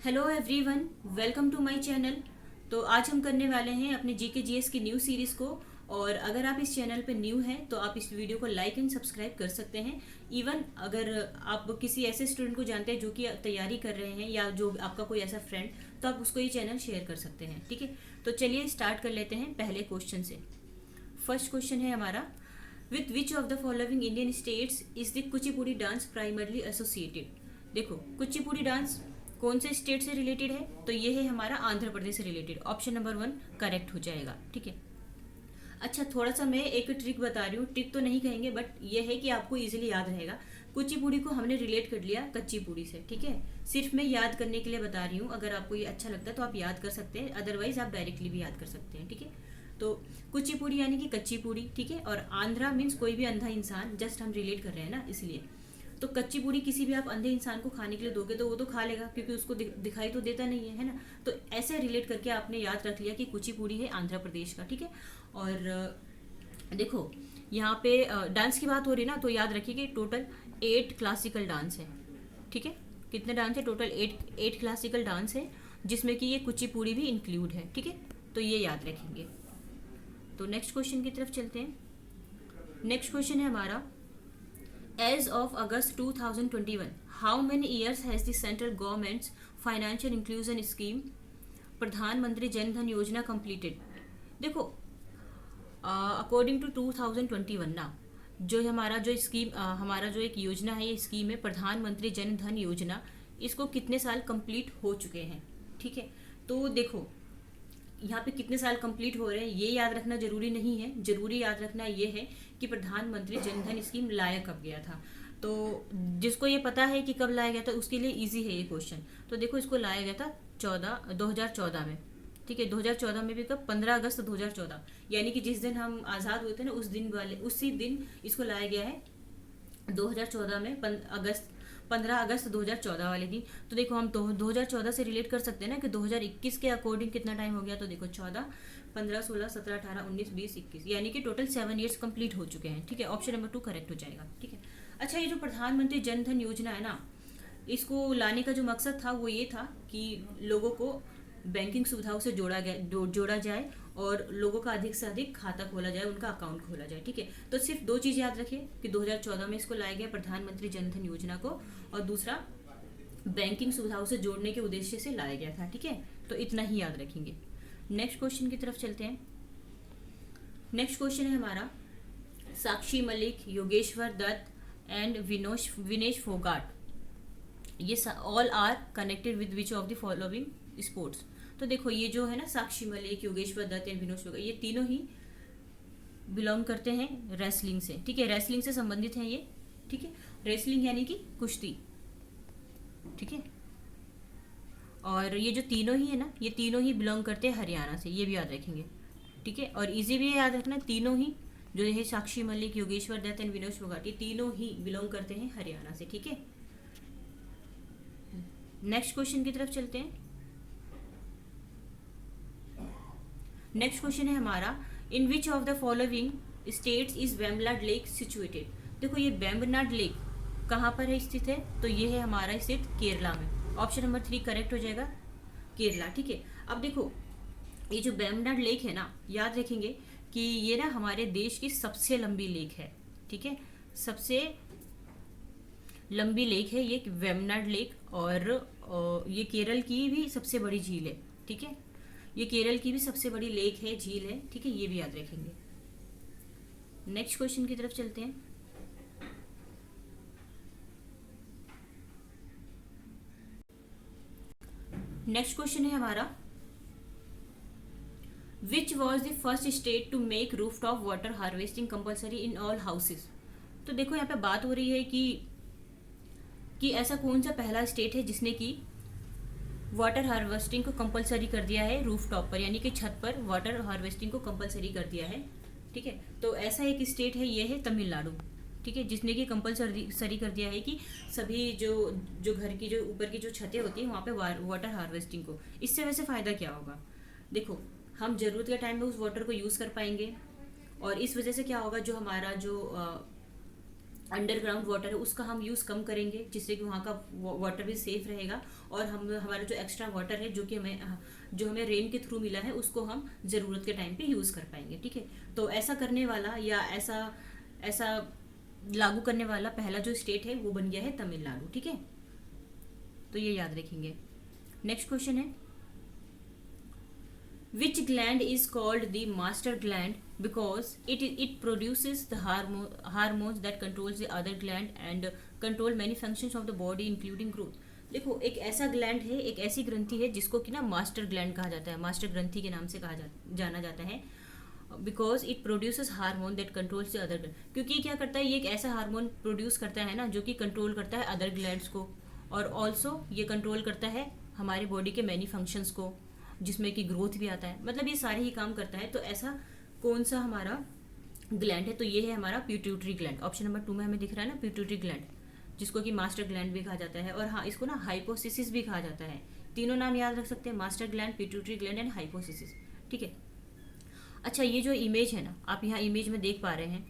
Hello everyone, welcome to my channel. तो आज हम करने वाले हैं अपने जीके जीएस की न्यू सीरीज़ को। और अगर आप इस चैनल पर न्यू हैं तो आप इस वीडियो को लाइक एंड सब्सक्राइब कर सकते हैं। इवन अगर आप किसी ऐसे स्टूडेंट को जानते हैं जो कि तैयारी कर रहे हैं या जो आपका कोई ऐसा फ्रेंड, तो आप उसको ये चैनल शेयर कर सकते हैं। ठीक है, तो चलिए स्टार्ट कर लेते हैं पहले क्वेश्चन से। फर्स्ट क्वेश्चन है हमारा, with which of the following Indian states is the Kuchipudi dance primarily associated. देखो, कुचिपुड़ी डांस कौन से स्टेट से रिलेटेड है, तो ये है हमारा आंध्र प्रदेश से रिलेटेड। ऑप्शन नंबर 1 करेक्ट हो जाएगा। ठीक है, अच्छा थोड़ा सा मैं एक ट्रिक बता रही हूँ, ट्रिक तो नहीं कहेंगे बट ये है कि आपको इजीली याद रहेगा। कुचिपुड़ी को हमने रिलेट कर लिया कच्ची पूड़ी से। ठीक है, सिर्फ मैं याद करने के लिए बता रही हूँ, अगर आपको ये अच्छा लगता है तो आप याद कर सकते हैं, अदरवाइज आप डायरेक्टली भी याद कर सकते हैं। ठीक है, तो कुचिपुड़ी यानी कि कच्ची पूड़ी। ठीक है, और आंध्रा मीन्स कोई भी अंधा इंसान, जस्ट हम रिलेट कर रहे हैं ना इसलिए। तो कच्ची पूड़ी किसी भी आप अंधे इंसान को खाने के लिए दोगे तो वो तो खा लेगा, क्योंकि उसको दिखाई तो देता नहीं है ना। तो ऐसे रिलेट करके आपने याद रख लिया कि कुचिपुड़ी है आंध्र प्रदेश का। ठीक है, और देखो यहाँ पे डांस की बात हो रही ना, तो याद रखिए कि टोटल 8 क्लासिकल डांस है। ठीक है, कितने डांस है टोटल? 8 क्लासिकल डांस है, जिसमें कि ये कुचिपुड़ी भी इंक्लूड है। ठीक है, तो ये याद रखेंगे। तो नेक्स्ट क्वेश्चन की तरफ चलते हैं। नेक्स्ट क्वेश्चन है हमारा, As of August 2021, how many years has the central government's financial inclusion scheme प्रधानमंत्री जन धन योजना completed? देखो, अकॉर्डिंग टू 2021 ना, जो हमारा जो स्कीम हमारा जो एक योजना है, ये स्कीम है प्रधानमंत्री जन धन योजना, इसको कितने साल कंप्लीट हो चुके हैं। ठीक है, तो देखो यहाँ पे कितने साल कंप्लीट हो रहे हैं ये याद रखना जरूरी नहीं है, जरूरी याद रखना ये है कि प्रधानमंत्री जन धन स्कीम लाया कब गया था। तो जिसको ये पता है कि कब लाया गया था उसके लिए इजी है ये क्वेश्चन। तो देखो, इसको लाया गया था 2014 में। ठीक है, 2014 में भी कब? 15 अगस्त 2014, यानी कि जिस दिन हम आज़ाद हुए थे ना, उसी दिन इसको लाया गया है 2014 में, 15 अगस्त 2014 वाले दिन। तो देखो, हम 2014 से रिलेट कर सकते हैं ना कि 2021 के अकॉर्डिंग कितना टाइम हो गया। तो देखो 14, 15, 16, 17, 18, 19, 20, 21, यानी कि टोटल 7 ईयर्स कंप्लीट हो चुके हैं। ठीक है, ऑप्शन नंबर 2 करेक्ट हो जाएगा। ठीक है, अच्छा ये जो प्रधानमंत्री जन धन योजना है ना, इसको लाने का जो मकसद था वो ये था कि लोगों को बैंकिंग सुविधाओं से जोड़ा जाए और लोगों का अधिक से अधिक खाता खोला जाए, उनका अकाउंट खोला जाए। ठीक है, तो सिर्फ 2 चीज़ याद रखिए कि 2014 में इसको लाया गया प्रधानमंत्री जन धन योजना को, और दूसरा बैंकिंग सुविधाओं से जोड़ने के उद्देश्य से लाया गया था। ठीक है, तो इतना ही याद रखेंगे। नेक्स्ट क्वेश्चन की तरफ चलते हैं। नेक्स्ट क्वेश्चन है हमारा, साक्षी मलिक, योगेश्वर दत्त एंड विनेश फोगाट, ये all are connected with which of the following sports. तो देखो, ये जो है ना साक्षी मलिक, योगेश्वर दत्त एंड विनोद फोगाट, ये तीनों ही बिलोंग करते हैं रेसलिंग से। ठीक है, रेसलिंग से संबंधित हैं ये। ठीक है, रेसलिंग यानी कि कुश्ती। ठीक है, और ये जो तीनों ही है ना, ये तीनों ही बिलोंग करते हैं हरियाणा से, ये भी याद रखेंगे। ठीक है, और इजी भी याद रखना, तीनों ही जो है साक्षी मलिक, योगेश्वर दत्त एंड विनोद फोगाट, ये तीनों ही बिलोंग करते हैं हरियाणा से। ठीक है, नेक्स्ट क्वेश्चन की तरफ चलते हैं। नेक्स्ट क्वेश्चन है हमारा, in which of the following states is Vembanad lake situated. देखो, ये वेम्बनाड लेक कहाँ पर है स्थित है, तो ये है हमारा स्थित केरला में। ऑप्शन नंबर 3 करेक्ट हो जाएगा, केरला। ठीक है, अब देखो ये जो वेम्बनाड लेक है ना, याद रखेंगे कि ये ना हमारे देश की सबसे लंबी लेक है। ठीक है, सबसे लंबी लेक है ये वेम्बनाड लेक, और ये केरल की भी सबसे बड़ी झील है। ठीक है, ये केरल की भी सबसे बड़ी लेक है, झील है। ठीक है, ये भी याद रखेंगे। नेक्स्ट क्वेश्चन की तरफ चलते हैं। नेक्स्ट क्वेश्चन है हमारा, which was the first state to make roof top water harvesting compulsory in all houses. तो देखो, यहाँ पे बात हो रही है कि ऐसा कौन सा पहला स्टेट है जिसने कि वाटर हार्वेस्टिंग को कंपलसरी कर दिया है रूफ टॉप पर, यानी कि छत पर वाटर हार्वेस्टिंग को कंपलसरी कर दिया है। ठीक है, तो ऐसा एक स्टेट है, ये है तमिलनाडु। ठीक है, जिसने कि कंपलसरी कर दिया है कि सभी जो घर की जो ऊपर की जो छतें होती हैं वहाँ पे वाटर हार्वेस्टिंग को। इससे वैसे फ़ायदा क्या होगा? देखो, हम ज़रूरत के टाइम में उस वाटर को यूज़ कर पाएंगे, और इस वजह से क्या होगा, जो हमारा जो अंडरग्राउंड वाटर है उसका हम यूज़ कम करेंगे, जिससे कि वहाँ का वाटर भी सेफ रहेगा, और हम हमारा जो एक्स्ट्रा वाटर है जो हमें रेन के थ्रू मिला है उसको हम ज़रूरत के टाइम पे यूज़ कर पाएंगे। ठीक है, तो ऐसा करने वाला या ऐसा ऐसा लागू करने वाला पहला जो स्टेट है वो बन गया है तमिलनाडु। ठीक है, तो ये याद रखेंगे। नेक्स्ट क्वेश्चन है, which gland is called the master gland because it produces the hormones that controls the other gland and control many functions of the body including growth। देखो, एक ऐसा ग्लैंड है, एक ऐसी ग्रंथि है जिसको कि ना मास्टर ग्लैंड कहा जाता है, मास्टर ग्रंथि के नाम से जाना जाता है, because it produces hormone that controls the other gland. क्योंकि क्या करता है, ये एक ऐसा हार्मोन प्रोड्यूस करता है ना जो कि कंट्रोल करता है अदर ग्लैंड्स को, और ऑल्सो ये कंट्रोल करता है हमारी बॉडी के मैनी फंक्शंस को, जिसमें कि ग्रोथ भी आता है, मतलब ये सारे ही काम करता है। तो ऐसा कौन सा हमारा ग्लैंड है, तो ये है हमारा पिट्यूटरी ग्लैंड। ऑप्शन नंबर 2 में हमें दिख रहा है ना पिट्यूटरी ग्लैंड, जिसको कि मास्टर ग्लैंड भी कहा जाता है, और हाँ इसको ना हाइपोसिस भी कहा जाता है। तीनों नाम याद रख सकते हैं, master gland, pituitary gland and हाइपोसिस। ठीक है, अच्छा ये जो इमेज है ना, आप यहाँ इमेज में देख पा रहे हैं,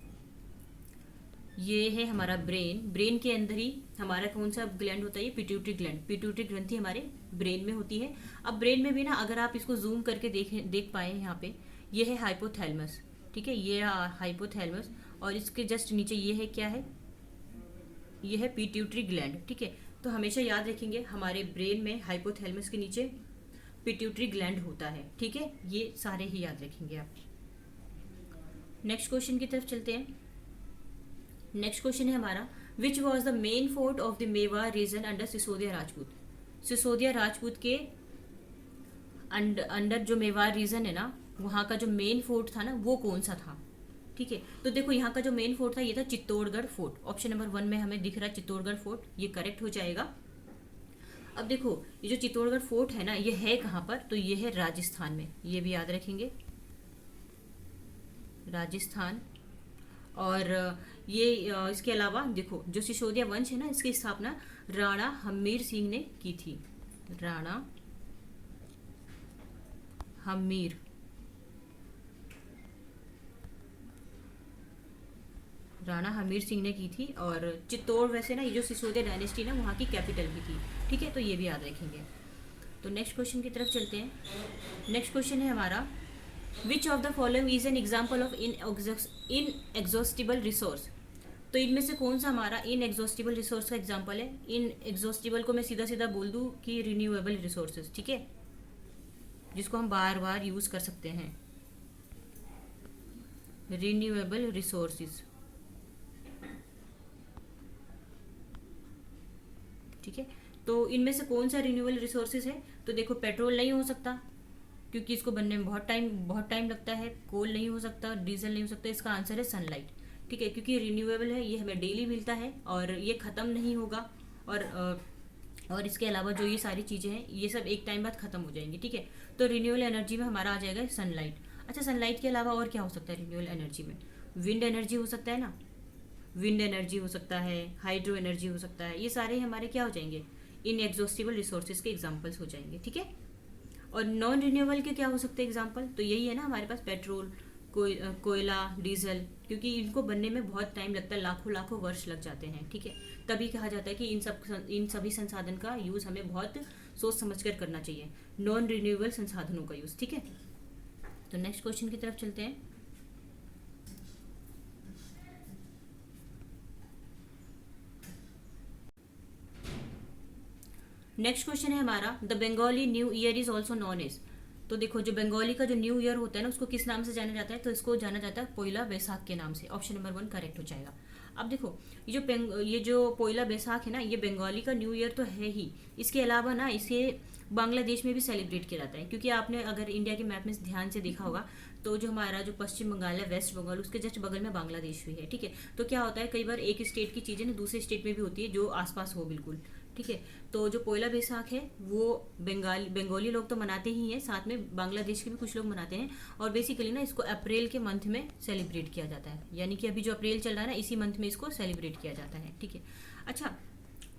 ये है हमारा ब्रेन के अंदर ही हमारा कौन सा ग्लैंड होता है, ये पिट्यूटरी ग्लैंड, पिट्यूटरी ग्रंथि हमारे ब्रेन में होती है। अब ब्रेन में भी ना अगर आप इसको जूम करके देख पाए यहाँ पे, ये है हाइपोथैलेमस। ठीक है, ये हाइपोथैलेमस, और इसके जस्ट नीचे ये है, क्या है, ये है पिट्यूटरी ग्लैंड। ठीक है, तो हमेशा याद रखेंगे हमारे ब्रेन में हाइपोथैलेमस के नीचे पिट्यूटरी ग्लैंड होता है। ठीक है, ये सारे ही याद रखेंगे आप। नेक्स्ट क्वेश्चन की तरफ चलते हैं। नेक्स्ट क्वेश्चन है हमारा, which was the main fort of the Mewar region under Sisodia Rajput. Sisodia Rajput के अंडर जो मेवाड़ रीजन है ना, वहाँ का जो मेन फोर्ट था ना वो कौन सा था। ठीक है, तो देखो यहाँ का जो मेन फोर्ट था ये था चित्तौड़गढ़ फोर्ट। ऑप्शन नंबर 1 में हमें दिख रहा है चित्तौड़गढ़ फोर्ट, ये करेक्ट हो जाएगा। अब देखो ये जो चित्तौड़गढ़ फोर्ट है ना, ये है कहाँ पर, तो ये है राजस्थान में, ये भी याद रखेंगे, राजस्थान। और ये इसके अलावा देखो जो सिसोदिया वंश है ना, इसकी स्थापना राणा हम्मीर सिंह ने की थी, राणा हम्मीर। राणा हमीर सिंह ने की थी, और चित्तौड़ वैसे ना ये जो सिसोदिया डायनेस्टी ना वहाँ की कैपिटल भी थी। ठीक है, तो ये भी याद रखेंगे। तो नेक्स्ट क्वेश्चन की तरफ चलते हैं। नेक्स्ट क्वेश्चन है हमारा, which of the following is an example of inexhaustible resource. तो इनमें से कौन सा हमारा इनएग्जॉस्टिबल रिसोर्स का एग्जाम्पल है। इनएग्जॉस्टिबल को मैं सीधा सीधा बोल दूँ कि रिन्यूएबल रिसोर्सेज। ठीक है, जिसको हम बार बार यूज कर सकते हैं, रिन्यूएबल रिसोर्सेज। ठीक है, तो इनमें से कौन सा रिन्यूएबल रिसोर्सेज है, तो देखो पेट्रोल नहीं हो सकता क्योंकि इसको बनने में बहुत टाइम लगता है, कोल नहीं हो सकता, डीजल नहीं हो सकता, इसका आंसर है सनलाइट। ठीक है, क्योंकि रिन्यूएबल है, ये हमें डेली मिलता है और ये ख़त्म नहीं होगा, और इसके अलावा जो ये सारी चीज़ें हैं ये सब एक टाइम बाद ख़त्म हो जाएंगी। ठीक है, तो रिन्यूएबल एनर्जी में हमारा आ जाएगा सनलाइट। अच्छा, सनलाइट के अलावा और क्या हो सकता है रिन्यूएबल एनर्जी में, विंड एनर्जी हो सकता है ना, विंड एनर्जी हो सकता है, हाइड्रो एनर्जी हो सकता है, ये सारे हमारे क्या हो जाएंगे, इनएग्जॉस्टिबल रिसोर्सेज के एग्जाम्पल्स हो जाएंगे। ठीक है, और नॉन रिन्यूएबल के क्या हो सकते हैं एग्जाम्पल, तो यही है ना हमारे पास पेट्रोल, कोयला, डीजल, क्योंकि इनको बनने में बहुत टाइम लगता है, लाखों वर्ष लग जाते हैं। ठीक है, तभी कहा जाता है कि इन सभी संसाधन का यूज़ हमें बहुत सोच समझ कर करना चाहिए, नॉन रिन्यूएबल संसाधनों का यूज़। ठीक है, तो नेक्स्ट क्वेश्चन की तरफ चलते हैं। नेक्स्ट क्वेश्चन है हमारा, the Bengali new year is also known as. तो देखो जो बंगाली का जो न्यू ईयर होता है ना उसको किस नाम से जाना जाता है, तो इसको जाना जाता है पोइला बैसाख के नाम से। ऑप्शन नंबर 1 करेक्ट हो जाएगा। अब देखो ये जो पोइला बैसाख है ना, ये बंगाली का न्यू ईयर तो है ही, इसके अलावा ना इसे बांग्लादेश में भी सेलिब्रेट किया जाता है, क्योंकि आपने अगर इंडिया के मैप में ध्यान से देखा होगा तो जो हमारा जो पश्चिम बंगाल है, वेस्ट बंगाल, उसके जस्ट बगल में बांग्लादेश भी है। ठीक है, तो क्या होता है कई बार एक स्टेट की चीज़ें ना दूसरे स्टेट में भी होती है जो आसपास हो बिल्कुल। ठीक है, तो जो पोइला बैसाख है वो बंगाली लोग तो मनाते ही हैं, साथ में बांग्लादेश के भी कुछ लोग मनाते हैं, और बेसिकली ना इसको अप्रैल के मंथ में सेलिब्रेट किया जाता है, यानी कि अभी जो अप्रैल चल रहा है ना इसी मंथ में इसको सेलिब्रेट किया जाता है। ठीक है, अच्छा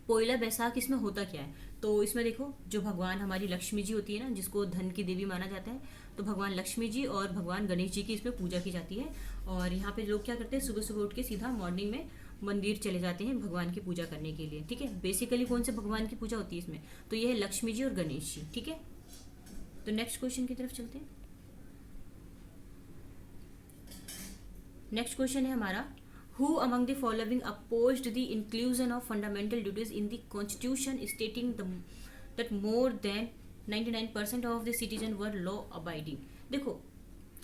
पोइला बैसाख इसमें होता क्या है, तो इसमें देखो जो भगवान हमारी लक्ष्मी जी होती है ना, जिसको धन की देवी माना जाता है, तो भगवान लक्ष्मी जी और भगवान गणेश जी की इसमें पूजा की जाती है। और यहाँ पे लोग क्या करते हैं, सुबह सुबह उठ के सीधा मॉर्निंग में मंदिर चले जाते हैं भगवान की पूजा करने के लिए। ठीक है, बेसिकली कौन से भगवान की पूजा होती है इसमें, तो ये है लक्ष्मी जी और गणेश जी। ठीक है, तो नेक्स्ट क्वेश्चन की तरफ चलते हैं। नेक्स्ट क्वेश्चन है हमारा, who among the following opposed the inclusion of fundamental duties in the constitution stating that more than 99% of the citizen were law abiding. देखो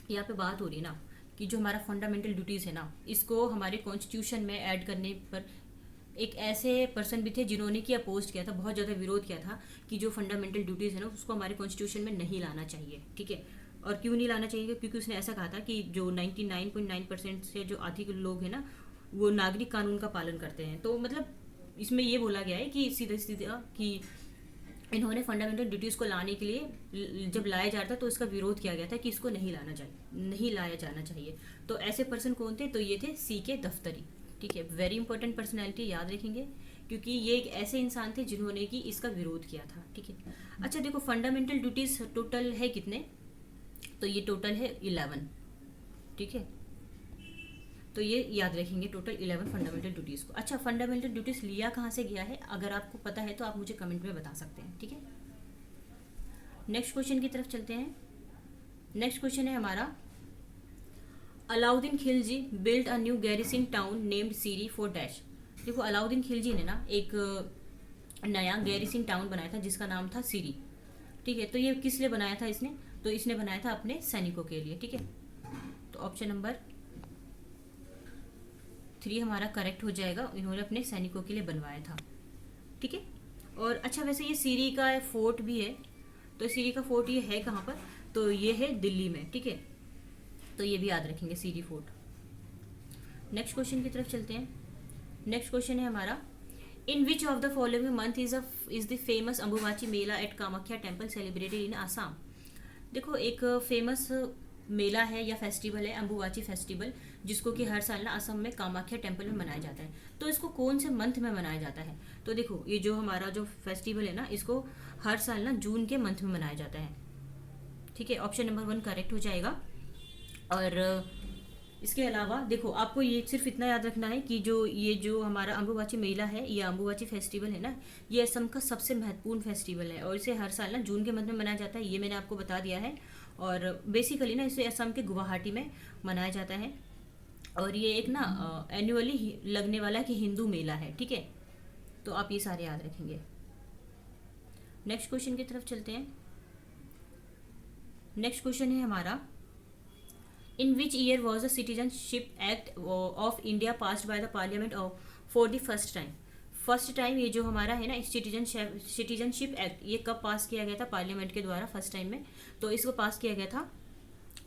यहाँ पे बात हो रही है ना कि जो हमारा फंडामेंटल ड्यूटीज है ना, इसको हमारे कॉन्स्टिट्यूशन में ऐड करने पर एक ऐसे पर्सन भी थे जिन्होंने कि अपोज किया था, बहुत ज़्यादा विरोध किया था कि जो फंडामेंटल ड्यूटीज़ है ना उसको हमारे कॉन्स्टिट्यूशन में नहीं लाना चाहिए। ठीक है, और क्यों नहीं लाना चाहिए, क्योंकि उसने ऐसा कहा था कि जो 99.9% से जो अधिक लोग हैं ना वो नागरिक कानून का पालन करते हैं। तो मतलब इसमें ये बोला गया है कि सीधा सीधा कि इन्होंने फंडामेंटल ड्यूटीज़ को लाने के लिए जब लाया जा रहा था तो इसका विरोध किया गया था कि इसको नहीं लाया जाना चाहिए। तो ऐसे पर्सन कौन थे, तो ये थे C.K. दफ्तरी। ठीक है, वेरी इंपॉर्टेंट पर्सनैलिटी, याद रखेंगे क्योंकि ये एक ऐसे इंसान थे जिन्होंने कि इसका विरोध किया था। ठीक है, अच्छा देखो फंडामेंटल ड्यूटीज़ टोटल है कितने, तो ये टोटल है 11। ठीक है, तो ये याद रखेंगे टोटल 11 फंडामेंटल ड्यूटीज़ को। अच्छा, फंडामेंटल ड्यूटीज़ लिया कहाँ से गया है, अगर आपको पता है तो आप मुझे कमेंट में बता सकते हैं। ठीक है, नेक्स्ट क्वेश्चन की तरफ चलते हैं। नेक्स्ट क्वेश्चन है हमारा, Alauddin Khilji build a new garrison town named Siri for dash. देखो अलाउद्दीन खिलजी ने ना एक नया गैरिसन टाउन बनाया था जिसका नाम था सीरी। ठीक है, तो ये किस लिए बनाया था इसने, तो इसने बनाया था अपने सैनिकों के लिए। ठीक है, तो ऑप्शन नंबर 3 हमारा करेक्ट हो जाएगा, इन्होंने अपने सैनिकों के लिए बनवाया था। ठीक है, और अच्छा वैसे ये सीरी का फोर्ट भी है, तो सीरी का फोर्ट ये है कहाँ पर, तो ये है दिल्ली में। ठीक है, तो ये भी याद रखेंगे सीरी फोर्ट। नेक्स्ट क्वेश्चन की तरफ चलते हैं। नेक्स्ट क्वेश्चन है हमारा, in which of the following month is the famous Ambubachi Mela at Kamakhya temple celebrated in Assam. देखो एक फेमस मेला है या फेस्टिवल है अंबुबाची फेस्टिवल, जिसको कि हर साल ना असम में कामाख्या टेम्पल में मनाया जाता है। तो इसको कौन से मंथ में मनाया जाता है, तो देखो ये जो हमारा जो फेस्टिवल है ना इसको हर साल ना जून के मंथ में मनाया जाता है। ठीक है, ऑप्शन नंबर 1 करेक्ट हो जाएगा। और इसके अलावा देखो आपको ये सिर्फ इतना याद रखना है कि ये जो हमारा अंबुबाची मेला है या अंबुबाची फेस्टिवल है ना, ये असम का सबसे महत्वपूर्ण फेस्टिवल है और इसे हर साल ना जून के मंथ में मनाया जाता है, ये मैंने आपको बता दिया है। और बेसिकली ना इसे असम के गुवाहाटी में मनाया जाता है और ये एक ना एनुअली लगने वाला कि हिंदू मेला है। ठीक है, तो आप ये सारे याद रखेंगे। नेक्स्ट क्वेश्चन की तरफ चलते हैं। नेक्स्ट क्वेश्चन है हमारा, in which year was the citizenship act of India passed by the parliament for the first time. First time ये जो हमारा है ना सिटीजनशिप एक्ट, ये कब पास किया गया था पार्लियामेंट के द्वारा फर्स्ट टाइम में, तो इसको पास किया गया था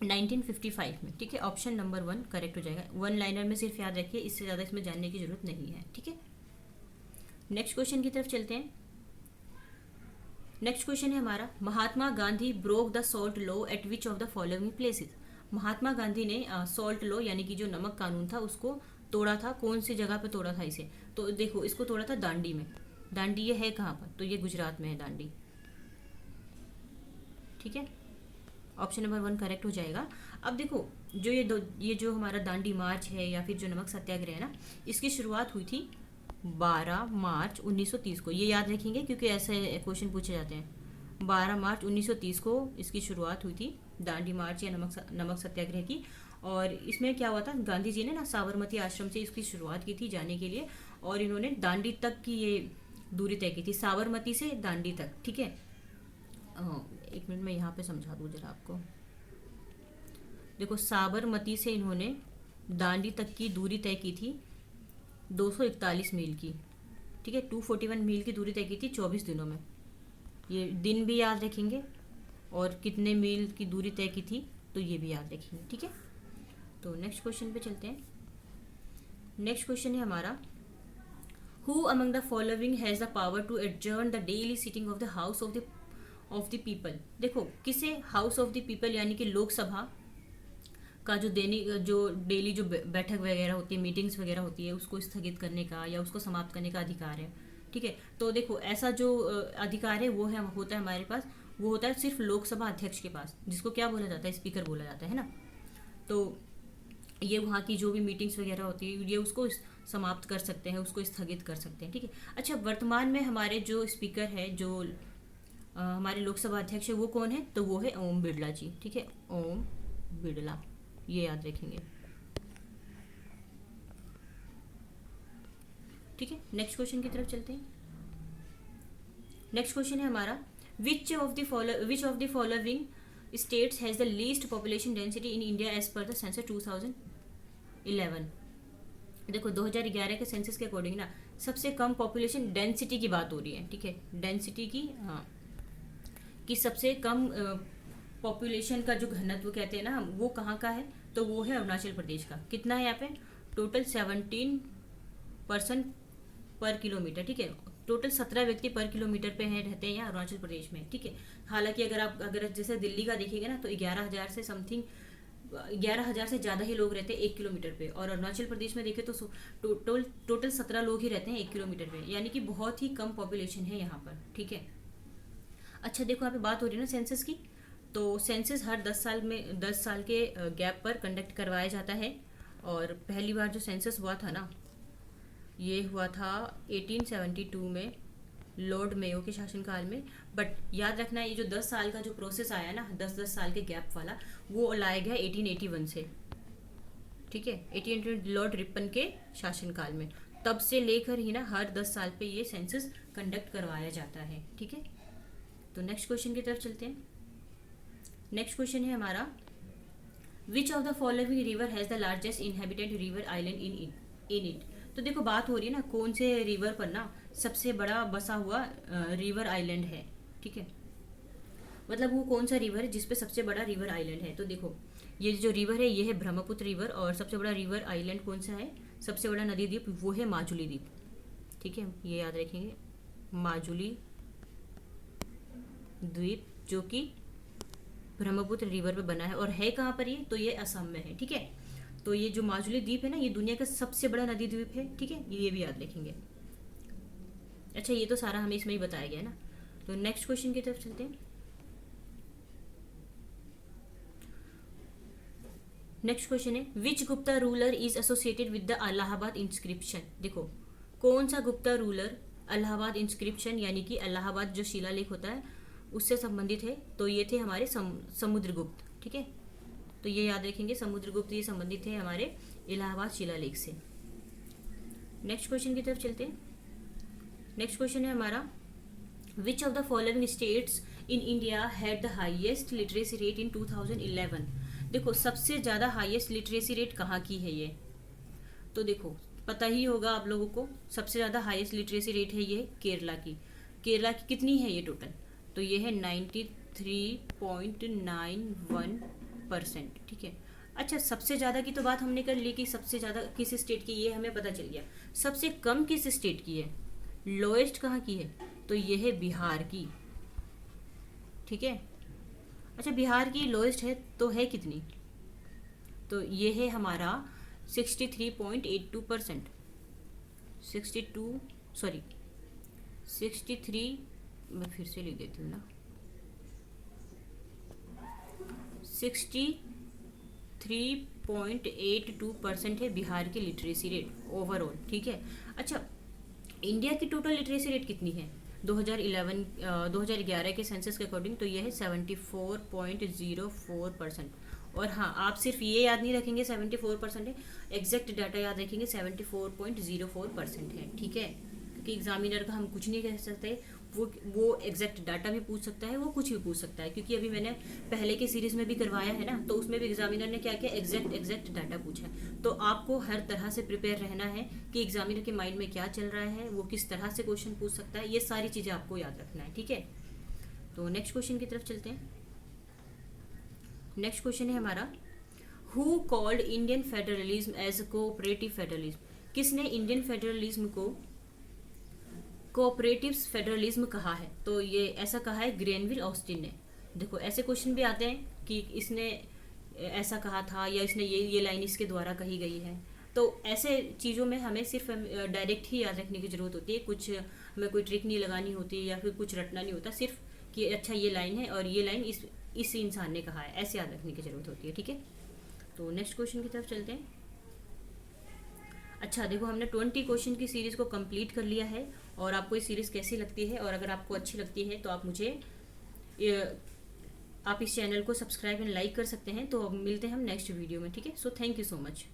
1955 में। ठीक है, ऑप्शन नंबर 1 करेक्ट हो जाएगा। 1 लाइनर में सिर्फ याद रखिए, इससे ज़्यादा इसमें जानने की जरूरत नहीं है। ठीक है, नेक्स्ट क्वेश्चन की तरफ चलते हैं। नेक्स्ट क्वेश्चन है हमारा, Mahatma Gandhi broke the salt law at which of the following places. Mahatma Gandhi ने सॉल्ट लॉ यानी कि जो नमक कानून था उसको तोड़ा था, कौन सी जगह पे तोड़ा था इसे, तो देखो इसको तोड़ा था दांडी में। दांडी ये है कहाँ पर, तो ये गुजरात में है दांडी। ठीक है, ऑप्शन नंबर 1 करेक्ट हो जाएगा। अब देखो जो ये जो हमारा दांडी मार्च है या फिर जो नमक सत्याग्रह है ना, इसकी शुरुआत हुई थी 12 मार्च 1930 को। ये याद रखेंगे क्योंकि ऐसे क्वेश्चन पूछे जाते हैं। 12 मार्च 1930 को इसकी शुरुआत हुई थी दांडी मार्च या नमक सत्याग्रह की। और इसमें क्या हुआ था, गांधी जी ने ना साबरमती आश्रम से इसकी शुरुआत की थी जाने के लिए और इन्होंने दांडी तक की ये दूरी तय की थी, साबरमती से दांडी तक। ठीक है, एक मिनट में यहाँ पे समझा दूँ जरा आपको। देखो साबरमती से इन्होंने दांडी तक की दूरी तय की थी 241 मील की। ठीक है, 241 मील की दूरी तय की थी 24 दिनों में। ये दिन भी याद रखेंगे और कितने मील की दूरी तय की थी तो ये भी याद रखेंगे। ठीक है, तो नेक्स्ट क्वेश्चन पे चलते हैं। नेक्स्ट क्वेश्चन है हमारा, who among the following has the power to adjourn the daily sitting of the house of the people. देखो किसे हाउस ऑफ द पीपल यानी कि लोकसभा का जो डेली जो बैठक वगैरह होती है, मीटिंग्स वगैरह होती है, उसको स्थगित करने का या उसको समाप्त करने का अधिकार है। ठीक है, तो देखो ऐसा जो अधिकार है वो होता है हमारे पास, वो होता है सिर्फ लोकसभा अध्यक्ष के पास, जिसको क्या बोला जाता है, स्पीकर बोला जाता है ना। तो ये वहाँ की जो भी मीटिंग्स वगैरह होती है ये उसको समाप्त कर सकते हैं, उसको स्थगित कर सकते हैं, ठीक है। अच्छा, वर्तमान में हमारे जो स्पीकर है, जो हमारे लोकसभा अध्यक्ष है, वो कौन है? तो वो है ओम बिरला जी, ठीक है, ओम बिरला, ये याद रखेंगे, ठीक है। नेक्स्ट क्वेश्चन की तरफ चलते हैं। नेक्स्ट क्वेश्चन है हमारा, which of the following states has the least population density in India as per the census 2011। देखो 2011 के सेंसस के अकॉर्डिंग ना सबसे कम पॉपुलेशन डेंसिटी की बात हो रही है, ठीक है, डेंसिटी की, हाँ, कि सबसे कम पॉपुलेशन का जो घनत्व कहते हैं ना हम, वो कहाँ का है? तो वो है अरुणाचल प्रदेश का। कितना है यहाँ पे? टोटल 17% पर किलोमीटर, ठीक है। टोटल 17 व्यक्ति पर किलोमीटर पे हैं, रहते हैं यहाँ अरुणाचल प्रदेश में, ठीक है। हालांकि अगर जैसे दिल्ली का देखिएगा ना, तो 11,000 से समथिंग 11,000 से ज़्यादा ही लोग रहते हैं 1 किलोमीटर पे, और अरुणाचल प्रदेश में देखें तो टोटल 17 लोग ही रहते हैं 1 किलोमीटर पे, यानी कि बहुत ही कम पॉपुलेशन है यहाँ पर, ठीक है। अच्छा देखो, यहाँ पे बात हो रही है ना सेंसस की, तो सेंसस हर 10 साल के गैप पर कंडक्ट करवाया जाता है। और पहली बार जो सेंसस हुआ था ना, ये हुआ था 1872 में, लॉर्ड मेयो के शासनकाल में। बट याद रखना, ये जो 10 साल का जो प्रोसेस आया ना, 10-10 साल के गैप वाला, वो लाया गया 1881 से, ठीक है, 1881 लॉर्ड रिपन के शासनकाल में। तब से लेकर ही ना हर 10 साल पे ये सेंसस कंडक्ट करवाया जाता है, ठीक है। तो नेक्स्ट क्वेश्चन की तरफ चलते हैं। नेक्स्ट क्वेश्चन है हमारा, which of the following river has the largest inhabited river island in it. तो देखो बात हो रही है ना, कौन से रिवर पर ना सबसे बड़ा बसा हुआ रिवर आइलैंड है, ठीक है, मतलब वो कौन सा रिवर है जिसपे सबसे बड़ा रिवर आइलैंड है। तो देखो ये जो रिवर है, ये है ब्रह्मपुत्र रिवर, और सबसे बड़ा रिवर आइलैंड कौन सा है, सबसे बड़ा नदी द्वीप वो है माजुली द्वीप, ठीक है, ये याद रखेंगे, माजुली द्वीप, जो कि ब्रह्मपुत्र रिवर पे बना है, और है कहाँ पर ये, तो ये असम में है, ठीक है। तो ये जो माजुली द्वीप है ना, ये दुनिया का सबसे बड़ा नदी द्वीप है, ठीक है, ये भी याद रखेंगे। अच्छा, ये तो सारा हमें इसमें ही बताया गया है ना। तो नेक्स्ट क्वेश्चन की तरफ चलते हैं। नेक्स्ट क्वेश्चन है, which Gupta ruler is associated with the Allahabad inscription. देखो कौन सा गुप्ता रूलर इलाहाबाद इंस्क्रिप्शन, यानी कि इलाहाबाद जो शिलालेख होता है उससे संबंधित है। तो ये थे हमारे समुद्रगुप्त, ठीक है, तो ये याद रखेंगे, समुद्रगुप्त ये संबंधित है हमारे इलाहाबाद शिलालेख से। नेक्स्ट क्वेश्चन की तरफ चलते हैं। नेक्स्ट क्वेश्चन है हमारा, which of the following states in India had the highest literacy rate in 2011। देखो सबसे ज़्यादा हाईएस्ट लिटरेसी रेट कहाँ की है ये, तो देखो पता ही होगा आप लोगों को, सबसे ज़्यादा हाईएस्ट लिटरेसी रेट है ये केरला की। केरला की कितनी है ये टोटल, तो ये है 93.91%, ठीक है। अच्छा, सबसे ज़्यादा की तो बात हमने कर ली कि सबसे ज़्यादा किस स्टेट की, ये हमें पता चल गया। सबसे कम किस स्टेट की है, लोएस्ट कहाँ की है, तो ये है बिहार की, ठीक है। अच्छा, बिहार की लोएस्ट है तो है कितनी, तो ये है हमारा 63.82%, 63, मैं फिर से लिख देती हूँ ना, 63.82% है बिहार की लिटरेसी रेट ओवरऑल, ठीक है। अच्छा, इंडिया की टोटल लिटरेसी रेट कितनी है 2011 के सेंसस के अकॉर्डिंग, तो ये है 74.04%। और हाँ, आप सिर्फ ये याद नहीं रखेंगे 74% है, एग्जैक्ट डाटा याद रखेंगे 74.04% है, ठीक है, क्योंकि एग्जामिनर का हम कुछ नहीं कह सकते, वो एग्जैक्ट डाटा भी पूछ सकता है, वो कुछ भी पूछ सकता है, क्योंकि अभी मैंने पहले के सीरीज में भी करवाया है ना, तो उसमें भी एग्जामिनर ने क्या किया, एग्जैक्ट डाटा पूछा है। तो आपको हर तरह से प्रिपेयर रहना है कि एग्जामिनर के माइंड में क्या चल रहा है, वो किस तरह से क्वेश्चन पूछ सकता है, ये सारी चीज़ें आपको याद रखना है, ठीक है। तो नेक्स्ट क्वेश्चन की तरफ चलते हैं। नेक्स्ट क्वेश्चन है हमारा, who called Indian federalism as cooperative federalism. किसने इंडियन फेडरलिज्म को कोऑपरेटिव फेडरलिज्म कहा है, तो ये ऐसा कहा है ग्रेनविल ऑस्टिन ने। देखो ऐसे क्वेश्चन भी आते हैं कि इसने ऐसा कहा था, या इसने ये लाइन इसके द्वारा कही गई है। तो ऐसे चीज़ों में हमें सिर्फ डायरेक्ट ही याद रखने की ज़रूरत होती है, कुछ हमें कोई ट्रिक नहीं लगानी होती या फिर कुछ रटना नहीं होता, सिर्फ कि अच्छा ये लाइन है और ये लाइन इस इंसान ने कहा है, ऐसे याद रखने की ज़रूरत होती है, ठीक है। तो नेक्स्ट क्वेश्चन की तरफ चलते हैं। अच्छा देखो, हमने 20 क्वेश्चन की सीरीज़ को कंप्लीट कर लिया है। और आपको ये सीरीज़ कैसी लगती है, और अगर आपको अच्छी लगती है तो आप मुझे आप इस चैनल को सब्सक्राइब एंड लाइक कर सकते हैं। तो अब मिलते हैं हम नेक्स्ट वीडियो में, ठीक है। So thank you so much.